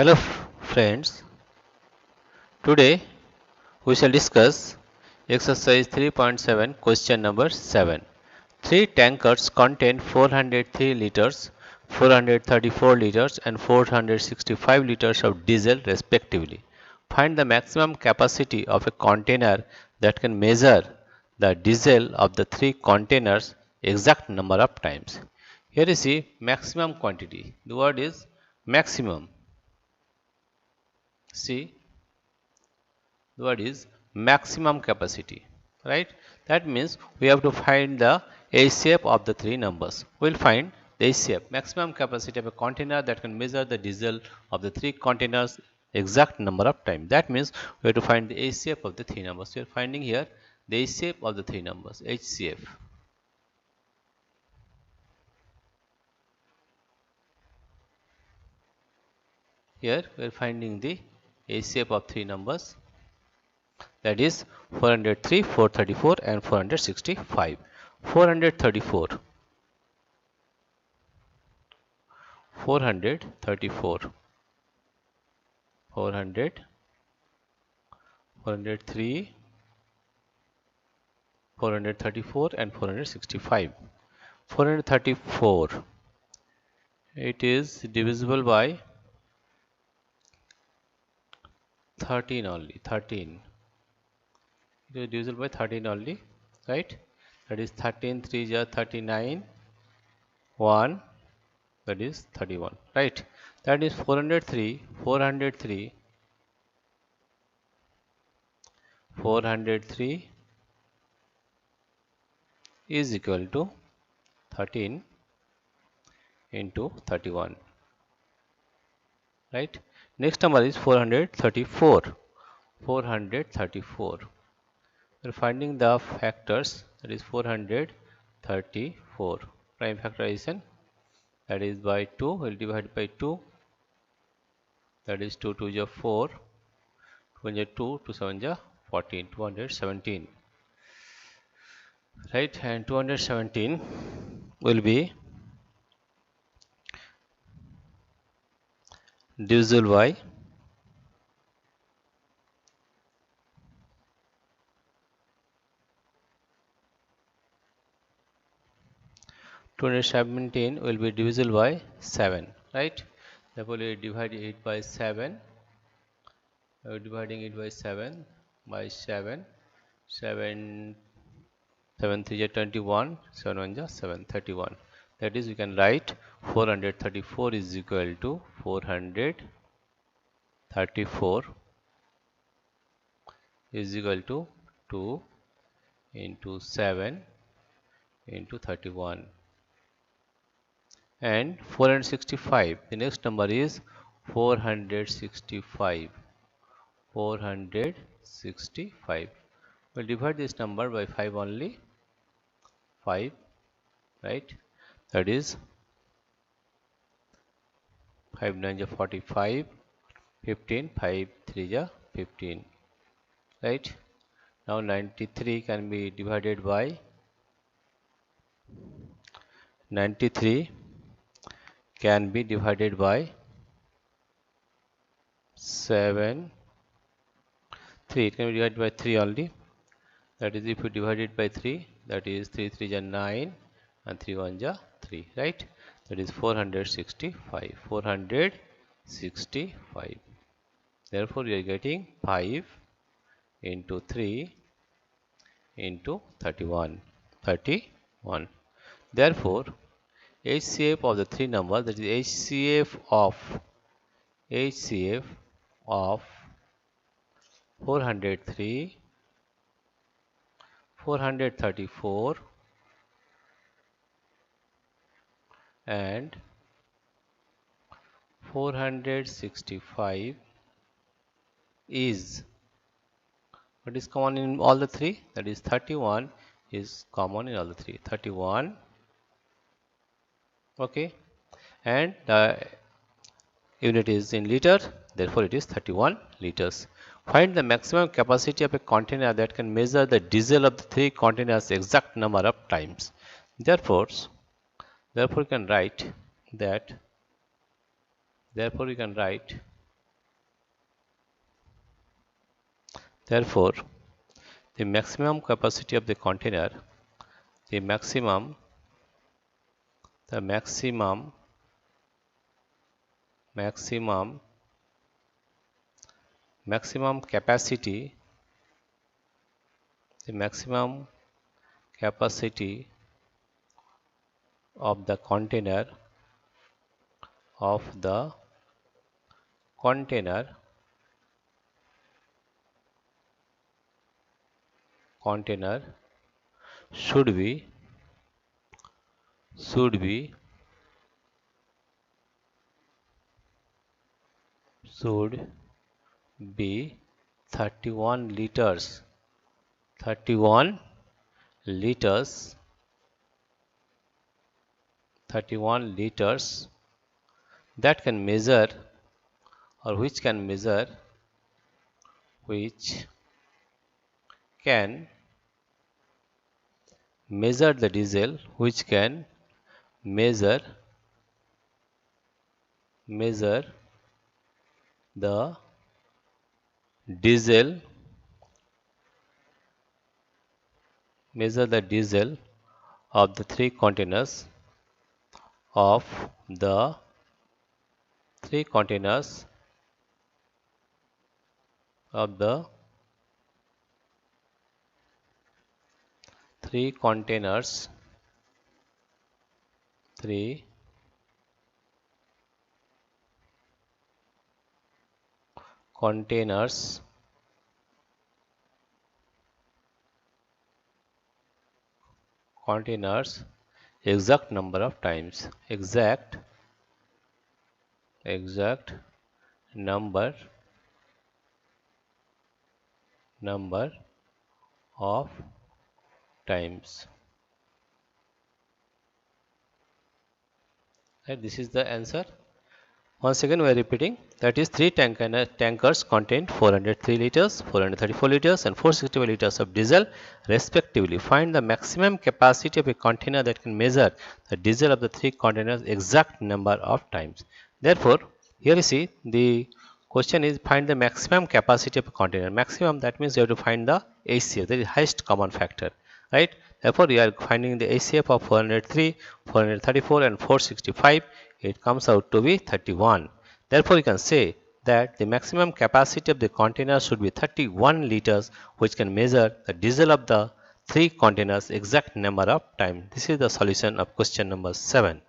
Hello friends, today we shall discuss exercise 3.7 question number 7. Three tankers contain 403 liters, 434 liters and 465 liters of diesel respectively. Find the maximum capacity of a container that can measure the diesel of the three containers exact number of times. Here is the maximum quantity. The word is maximum. See, the word is maximum capacity, right? That means we have to find the HCF of the three numbers. We'll find the HCF, maximum capacity of a container that can measure the diesel of the three containers exact number of time. That means we have to find the HCF of the three numbers. We are finding here the HCF of the three numbers, HCF. Here we are finding the HCF of three numbers, that is 403, 434 and 465. 434, 434, 400, 403, 434 and 465. 434, it is divisible by 13 only, 13. It is divisible by 13 only, right? That is 13 3 is 39, 1, that is 31, right? That is 403, 403, 403 is equal to 13 into 31, right? Next number is 434. 434. We are finding the factors, that is 434. Prime factorization, that is by 2, we will divide by 2, that is 2 2 is 4, 2 is 2, 2 7 is 14, 217, right? And 217 will be divisible by 217 will be divisible by 7, right? Therefore, we divide it by 7. We are dividing it by 7, 7, 7 3 is 21, 7 1 is 7, 31. That is, we can write 434 is equal to 434 is equal to 2 into 7 into 31. And 465, the next number is 465. 465. We'll divide this number by 5 only. 5, right? That is 5 9 is 45, 15, 5 3 is 15, right? Now 93 can be divided by 93 can be divided by 7, 3. It can be divided by 3 only. That is, if you divide it by 3, that is 3 3 is 9 and 3 1 is 3, right? That is 465. 465. Therefore, we are getting 5 into 3 into 31. 31. Therefore, HCF of the three numbers, that is HCF of 403, 434 and 465 is, what is common in all the three? That is 31 is common in all the three. 31, okay, and the unit is in liter, therefore it is 31 liters. Find the maximum capacity of a container that can measure the diesel of the three containers exact number of times. Therefore you can write that, therefore you can write Therefore, the maximum capacity of the container, the maximum capacity, the maximum capacity of the container should be 31 liters 31 liters 31 liters that can measure, or which can measure the diesel, which can measure the diesel of the three containers of the three containers three containers exact number of times, exact number of times. Right, this is the answer. Once again we are repeating, that is three tankers contain 403 liters, 434 liters and 465 liters of diesel respectively. Find the maximum capacity of a container that can measure the diesel of the three containers exact number of times. Therefore, here you see the question is find the maximum capacity of a container. Maximum, that means you have to find the HCF, that is highest common factor, right? Therefore, we are finding the HCF of 403, 434 and 465. It comes out to be 31. Therefore, you can say that the maximum capacity of the container should be 31 liters, which can measure the diesel of the three containers exact number of time. This is the solution of question number 7.